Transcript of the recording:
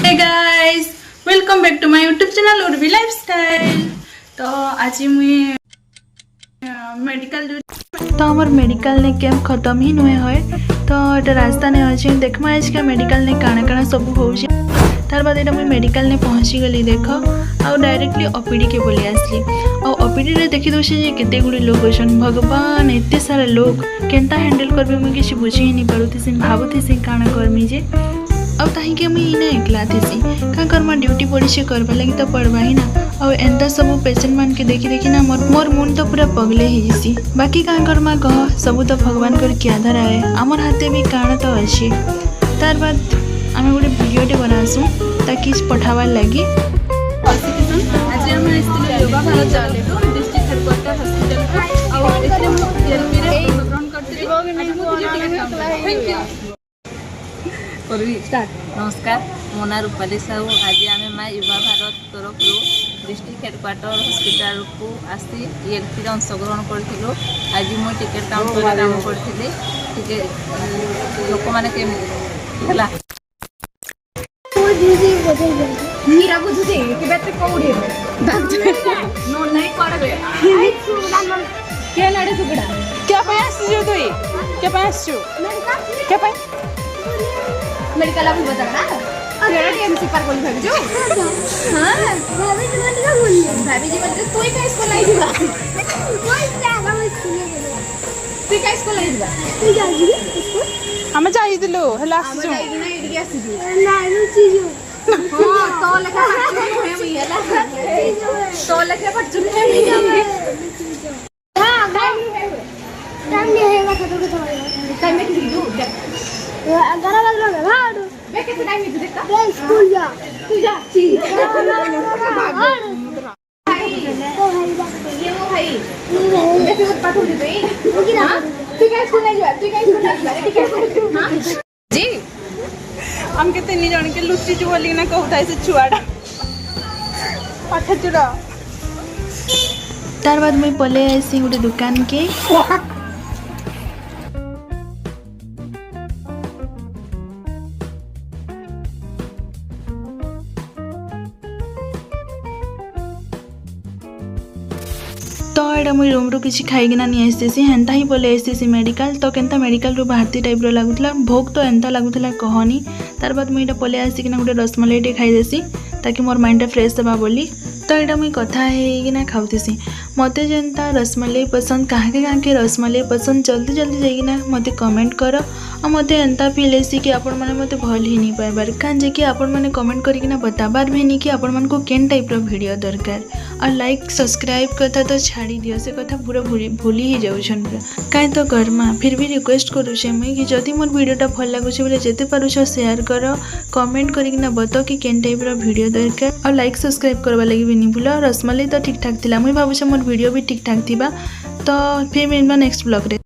Hey guys, welcome back to my YouTube channel Urvi Lifestyle. तो आज मुझे मेडिकल तो हमार मेडिकल ने कैंप खत्म ही नुहे होए तो एटा रास्ता ने अच्छे देखमा आज का मेडिकल ने काना काना सब होउछे। तार बाद एटा मुझे मेडिकल ने पहुँची गली देख आउ डायरेक्टली ओपीडी के बोली आसली आ ओपीडी रे देखि दोछे जे केते गुडी लोग अछन। भगवान एते सारा लोग केनता हैंडल करबे मुझे किसी बुझी ही नहीं पारुथि भावुथि काना करमी जे अब ताही के मुझे इना एकला थी क्या करमा ड्यूटी पड़ी से करवा लगी तो पड़वा ही ना। और एंता सब पेशेंट मान के देखी देखी ना मोर मुंड तो पूरा पगले ही जैसी बाकी क्या करमा कह सब तो भगवान कर क्या धरा है आमर हाथे भी काण तो अच्छे। तार बाद आम गोटे भिडियोटे बनासु ताकि पठावार लगी। नमस्कार मो ना रूपाली साहू। आज आम माँ युवा भारत तरफ डिस्ट्रिक्ट हेडक्वार्टर हॉस्पिटल को आसी एलपी अंशग्रहण करूँ। आज मुझे टिकेट काउंटर काम करी लोक मैंने मेडिकल अभी बता ना तेरा टीएमसी पर बोल भाभी जो हां भाभी जी बोल रहा बोल भाभी जी बोल रहे तू का स्कूल आई दिबा कोई जागा में स्कूल तू का स्कूल आई दिबा तू जा जी स्कूल हम जाई दिलो हला आसु ना इडी आसी जी ना नु चीज हां तो लेखा पढ़छु है मी हला तो लेखा पढ़छु है मी हां टाइम नहीं है बात तो टाइम में की दू अगर बात लो भाड़ मैं कितना टाइम में देखता मैं स्कूल जा तू जा ठीक भाई तो भाई ये वो भाई मैं फिर पाठ हो दे हां तू क्या स्कूल नहीं जा तू क्या स्कूल नहीं जा ठीक है हां जी हम के तीन जन के लुच्ची चु बोली ना कहू थाई से छुआडा पाठ चुरा। तार बाद मैं पले ऐसी गोटे दुकान के तो एटा मुझे रूम रू किसी खाईकिना नहीं आसी हेन्ता ही पले आसी मेडिकल तो केनता मेडिकल रू बाहती टाइप लगुला भोग तो एंता लगुला कहनी। तार बाद मुझे पले आसिकिना गोटे रसमलाई खाईदेसी ताकि मोर माइंड फ्रेश देवा बोली। तो यहाँ मुझे कथा है खाऊसी मत जेनता रसमलाई पसंद कहाँ रसमलाई पसंद जल्दी जल्दी जाइना मत कमेंट कर और मत एंता फील ऐसी कि आपण मैंने मत भल ही नहीं पाइबार कहीं कि आपण मैंने कमेंट करना बताबार भी नहीं कि आपण मन को केन टाइप वीडियो दरकार और लाइक सब्सक्राइब कथा तो छाड़ी दियो से कथा पूरा भूली ही जाऊन पूरा कहीं तो करमा फिर भी रिक्वेस्ट करुचे मुई कि जदि मोर वीडियोटा भल लगुचे बोले जिते पारुछ शेयर कर कमेंट करना बत कि केन टाइप वीडियो दरकार और लाइक सब्सक्राइब करवा लगी भी नहीं भूल। रसमलाई तो ठीक ठाक थी मुझे भावुचे मोर वीडियो भी ठीक ठाक थी तो फिर मिलवा नेक्स्ट ब्लॉग रे।